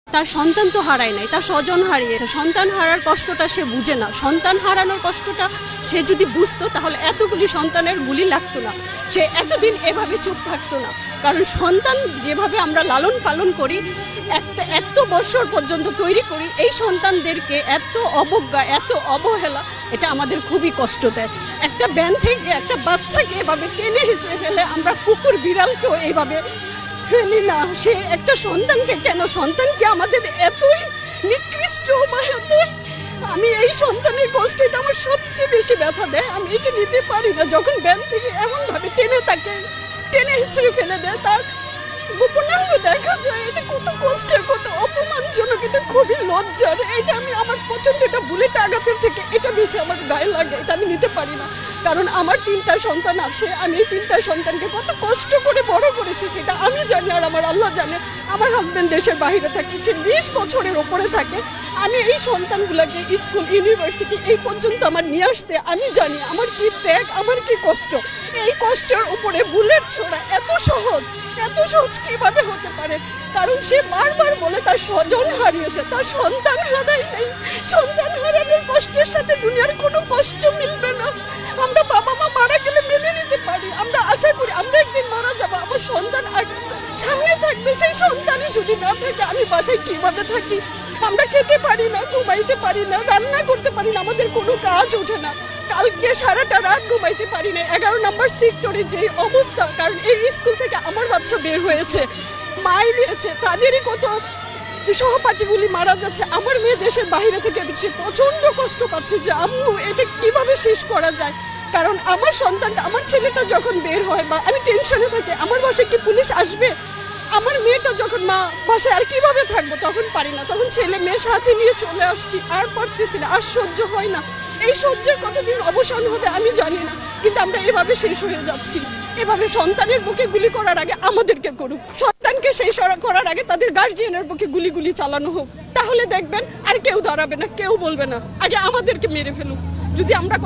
তার সন্তান তো হারায় নাই, তার স্বজন হারিয়েছে। সন্তান হারার কষ্টটা সে বুঝে না। সন্তান হারানোর কষ্টটা সে যদি বুঝতো তাহলে এতগুলি সন্তানের গুলি লাগতো না, সে এতদিন এভাবে চুপ থাকতো না। কারণ সন্তান যেভাবে আমরা লালন পালন করি, এত বছর পর্যন্ত তৈরি করি, এই সন্তানদেরকে এত অবজ্ঞা, এত অবহেলা, এটা আমাদের খুবই কষ্ট দেয়। একটা ব্যান থেকে একটা বাচ্চাকে এভাবে টেনে হিঁচড়ে ফেলে আমরা কুকুর বিড়ালকেও এইভাবে ফেলি না। সে একটা সন্তানকে কেন, সন্তানকে আমাদের এতই নিকৃষ্ট বা এতই, আমি এই সন্তানের কষ্ট, এটা আমার সবচেয়ে বেশি ব্যথা দেয়। আমি এটা নিতে পারি না যখন ব্যান থেকে এমনভাবে টেনে হিঁচড়ে ফেলে দেয়, তার গোপনাঙ্গ দেখা যায়। এটা কত কষ্টের, কত অপমানজনক, এটা খুবই লজ্জার। এটা আমি আমার প্রচন্ড, এটা বুলেট আঘাতের থেকে এটা বেশি আমার গায়ে লাগে। এটা আমি নিতে পারি না, কারণ আমার 3টা সন্তান আছে। আমি এই 3টা সন্তানকে কত কষ্ট করে বড় করেছি সেটা আমি জানি, আর আমার আল্লাহ জানে। আমার হাজবেন্ড দেশের বাইরে থাকে, সে 20 বছরের ওপরে থাকে। আমি এই সন্তানগুলোকে স্কুল, ইউনিভার্সিটি এই পর্যন্ত আমার নিয়ে আসতে আমি জানি আমার কি ত্যাগ, আমার কি কষ্ট। এই কষ্টের উপরে বুলেট ছোড়া এত সহজ কিভাবে হতে পারে? কারণ সে বারবার বলে তার স্বজন হারিয়েছে, তার সন্তান হারায় নাই। সন্তান হারানোর কষ্টের সাথে দুনিয়ার কোনো কষ্ট মিলবে না। আমরা বাবা মা মারা গেলে মেনে নিতে পারি, আমরা আশা করি আমরা একদিন মারা যাবো, আমার সন্তান সামনে থাকবে। সেই সন্তানই যদি না থাকে, আমি বাসায় কিভাবে থাকি? আমরা খেতে পারি না, ঘুমাইতে পারি না, রান্না করতে পারি না, আমাদের কোনো কাজ ওঠে না। কালকে সারাটা রাত ঘুমাইতে পারি না। 11 নম্বর সেক্টরে যে অবস্থা, কারণ এই স্কুল থেকে আমার বাচ্চা বের হয়েছে, মাইল এসেছে, তাদেরই কত সহপাঠীগুলি মারা যাচ্ছে। আমার মেয়ে দেশের বাইরে থেকে সে প্রচন্ড কষ্ট পাচ্ছে যে আম্মু এটা কিভাবে শেষ করা যায়। কারণ আমার সন্তানটা, আমার ছেলেটা যখন বের হয় বা আমি টেনশনে থাকি, আমার বাসায় কি পুলিশ আসবে? আমার মেয়েটা যখন মা বাসায় আর কিভাবে থাকবো, তখন পারি না, তখন ছেলে মেয়ের সাথে নিয়ে চলে আসছি। আর পারতেছি না, আর সহ্য হয় না। এই সহ্যের কতদিন অবসান হবে আমি জানি না, কিন্তু আমরা এভাবে শেষ হয়ে যাচ্ছি। এভাবে সন্তানের বুকে গুলি করার আগে আমাদেরকে করুক, সন্তানকে শেষ করার আগে তাদের গার্জিয়ানের বুকে গুলি চালানো হোক। তাহলে দেখবেন আর কেউ দাঁড়াবে না, কেউ বলবে না, আগে আমাদেরকে মেরে ফেলুক। যদি আমরা